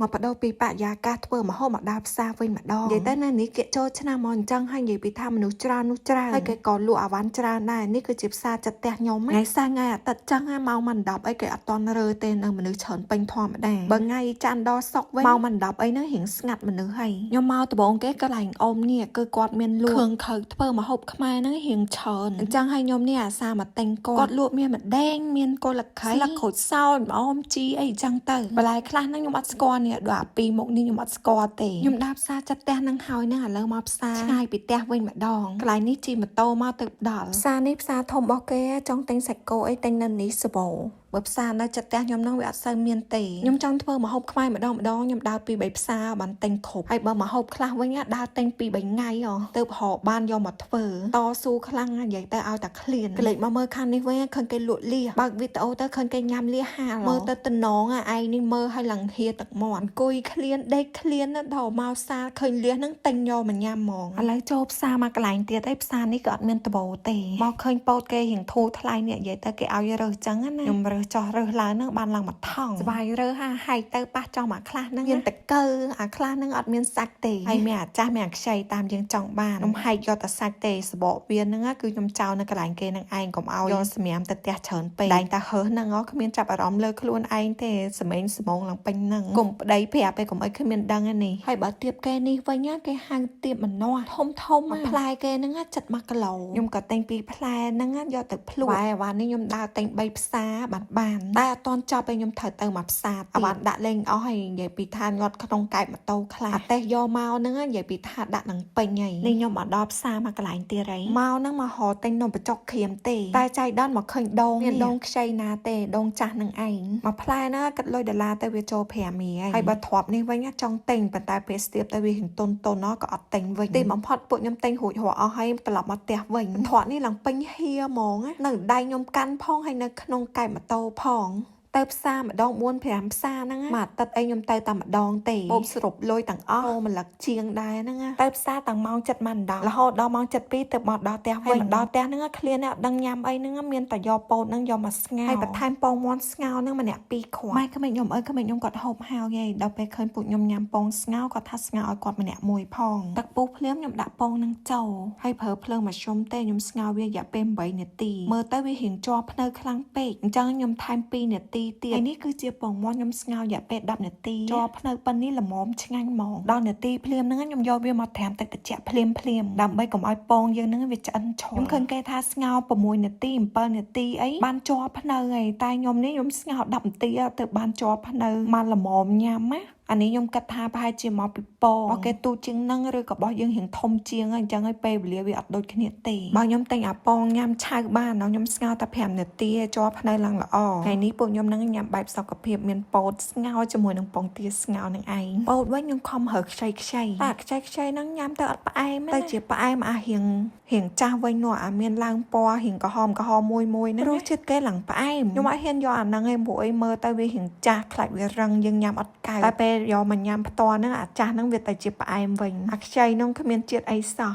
មកបដោពីបរិយាកាសធ្វើមកហូបមកដើរផ្សារវិញម្ដងនិយាយទៅនៅនេះគេចូលឆ្នាំមកអញ្ចឹងហើយនិយាយពីថាមនុស្សច្រើននោះច្រើនហើយគេក៏លក់អាវ៉ាន់ច្រើនដែរនេះគឺជាផ្សារចិត្តផ្ទះខ្ញុំថ្ងៃសៅរ៍ថ្ងៃអាទិត្យចឹងម៉ោងមិន10អីគេអត់តន់រើទេនៅមនុស្សច្រើនពេញធម្មតាបើថ្ងៃច័ន្ទដល់សុក្រវិញម៉ោងមិន10អីហ្នឹងរៀងស្ងាត់មនុស្សហើយខ្ញុំមកដំបងគេកន្លែងអ៊ំនេះគឺគាត់មានលក់គ្រឿងខៅធ្វើមកហូបខ្មែរហ្នឹងរៀងច្រើនអញ្ចឹងហើយខ្ញុំនេះអាសាមកទិញគាត់លក់មានម្ដងមានកូនលខៃស្លឹកក្រូចសើចអមជីអីអញ្ចឹងទៅបន្លែខ្លះហ្នឹងខ្ញុំអត់ស្គាល់នេះដល់ពីមុខនេះខ្ញុំអត់ស្គាល់ទេខ្ញុំដើរផ្សារចិត្តផ្ទះនឹងហើយនឹងឥឡូវមកផ្សារឆ្ងាយពីផ្ទះវិញម្ដងកន្លែងនេះជិះម៉ូតូមកទៅដល់ផ្សារនេះផ្សារធំរបស់គេចង់ទិញសាច់គោអីទិញនៅនេះសបោបើផ្សារនៅចិត្តផ្ទះខ្ញុំនោះវាអត់សូវមានទេខ្ញុំចង់ធ្វើម្ហូបខ្មែរម្ដងខ្ញុំដើរពី3ផ្សារបានទិញគ្រប់ហើយបើម្ហូបខ្លះវិញដើរទិញពី3ថ្ងៃទៅហោបានយកមកធ្វើតស៊ូខ្លាំងនិយាយទៅឲ្យតែឃ្លានក្លេកមកមើលខាងនេះវិញឃើញគេលក់លៀសបើកវីដេអូទៅឃើញគេញ៉ាំលៀសហាលមើលទៅតំណងឯងនេះមើលឲ្យឡើងហៀទឹកមាត់អង្គុយឃ្លានដេកឃ្លានដល់មកផ្សារឃើញលៀសហ្នឹងទិញយកមកញ៉ាំហ្មងឥឡូវចូលផ្សារមកកន្លែងទៀតផ្សារនេះក៏អត់មានតបោទេមកឃើញពោតគេរៀងធូរថ្លៃនេះនិយាយទៅគេឲ្យរើសចឹងណាខ្ញុំរើសចោះរើសឡើងហ្នឹងបានឡើងមកថងស្បាយរើសហែកទៅប៉ះចង់មកខ្លះហ្នឹងមានតកើអាខ្លះហ្នឹងអត់មានសាច់ទេហើយមានអាចាស់មានអាខ្ចីតាមយើងចង់បានខ្ញុំហែកយកតែសាច់ទេសបកវាហ្នឹងគឺខ្ញុំចោលនៅកន្លែងគេនឹងឯងកុំឲ្យយកសម្រាមទៅផ្ទះច្រើនពេកតែតែហើសហ្នឹងគ្មានចាប់អារម្មណ៍លើខ្លួនឯងទេសម្លេងស្មងឡើងពេញហ្នឹងកុំប្តីប្រាប់ឯងកុំឲ្យគ្មានដឹងនេះហើយបើទៀបគេនេះវិញគេហៅទៀបម្នាស់ធំផ្លែគេហ្នឹងចិត្ត1គីឡូខ្ញុំក៏ទិញពីផ្លែហ្នឹងយកទៅភ្លក់ហើយអាវ៉ាន់នេះខ្ញុំដើរទិញ3ផ្សារបានតែអត់ទាន់ចប់ឯងខ្ញុំត្រូវទៅមកផ្សារអាវ៉ាន់ដាក់លេងអស់ហើយនិយាយពីថាញាត់ក្នុងកែបម៉ូតូខ្លះអាទេសយកមកហ្នឹងនិយាយពីថាដាក់នឹងពេញហើយនេះខ្ញុំមកដល់ផ្សារមកកន្លែងទៀតហើយមកហ្នឹងមកហៅទិញនំបញ្ចុកក្រៀមទេតែចៃដន្យមកឃើញដងមានដងខ្ចីណាទេដងចាស់នឹងឯងមកផ្លែណាកាត់លុយដុល្លារទៅវាចូល5មីហើយបើធ្លាប់នេះវិញចង់ទិញប៉ុន្តែពេលស្ទាបទៅវាហិងតុនក៏អត់ទិញវិញទីបំផុតពួកខ្ញុំទិញរួចរាល់អស់ហើយត្រឡប់មកផ្ទះវិញធ្លាប់នេះឡើងពេញហៀហ្មងនៅដៃខ្ញុំកាន់ផងហើយនៅក្នុងកែបម៉ូតូផងទៅផ្សារម្ដង4-5ផ្សារហ្នឹងមួយអាទិត្យអីខ្ញុំទៅតែម្ដងទេបូបសរុបលុយទាំងអស់ម្លឹកជាងដែរហ្នឹងទៅផ្សារតាំងម៉ោង7:00ម៉ោង10រហូតដល់ម៉ោង7:02ទៅមកដល់ផ្ទះវិញដល់ផ្ទះហ្នឹងឃ្លានអត់ដឹងញ៉ាំអីហ្នឹងមានតែយកពោតហ្នឹងយកមកស្ងោរហើយបន្ថែមពងមាន់ស្ងោរហ្នឹងម្នាក់2គ្រាប់ម៉ែក្មេងខ្ញុំក្មេងខ្ញុំគាត់ហូបហៅហីដល់ពេលឃើញពួកខ្ញុំញ៉ាំពងស្ងោរគាត់ថាស្ងោរឲ្យគាត់ម្នាក់មួយផងទឹកពុះភ្លាមខ្ញុំដាក់ពងហ្នឹងចូលហើយប្រើភ្លើងមធ្យមទេខ្ញុំស្ងោរវារយៈពេល8នាទីមើលទៅវារៀងជាប់ភ្នៅខ្លាំងពេកអញ្ចឹងខ្ញុំថែម2នាទីទៀតនេះគឺជាពងមាន់ខ្ញុំស្ងោររយៈពេល10នាទីជាប់ភ្នៅប៉ុណ្នេះល្មមឆ្ងាញ់ហ្មងដល់នាទីភ្លាមហ្នឹងខ្ញុំយកវាមកត្រាំទឹកត្រជាក់ភ្លាមដើម្បីកុំឲ្យពងយើងហ្នឹងវាឆ្អិនឆោខ្ញុំឃើញគេថាស្ងោរ6នាទី7នាទីអីបានជាប់ភ្នៅហើយតែខ្ញុំនេះខ្ញុំស្ងោរ10នាទីទៅបានជាប់ភ្នៅមកល្មមញ៉ាំណាអានេះខ្ញុំគិតថាប្រហែលជាមកពីពងរបស់គេទូជាងហ្នឹងឬក៏របស់យើងរៀងធំជាងអញ្ចឹងហើយពេលវេលាវាអត់ដូចគ្នាទេបើខ្ញុំទិញអាពងញ៉ាំឆៅបានខ្ញុំស្ងោរតែ5នាទីជាប់ភ្នៅឡើងល្អថ្ងៃនេះពួកខ្ញុំហ្នឹងញ៉ាំបែបសុខភាពមានពោតស្ងោរជាមួយនឹងពងទាស្ងោរនឹងឯងពោតវិញខ្ញុំខំរើខ្ចីតែខ្ចីហ្នឹងញ៉ាំទៅអត់ផ្អែមតែជាផ្អែមអារៀងចាស់វិញនោះអាមានឡើងពណ៌រៀងក្រហមមួយណារសជាតិគេឡើងផ្អែមខ្ញុំអត់ហ៊ានយកអាហ្នឹងឯងព្រោះអីមើលទៅវារៀងចាស់ខ្លាចវារឹងយើងញ៉ាំអត់កៅតែពេលយកមកញ៉ាំផ្ទាល់ហ្នឹងអាចាស់ហ្នឹងវាទៅជាផ្អែមវិញអាខ្ចីហ្នឹងគ្មានជាតិអីសោះ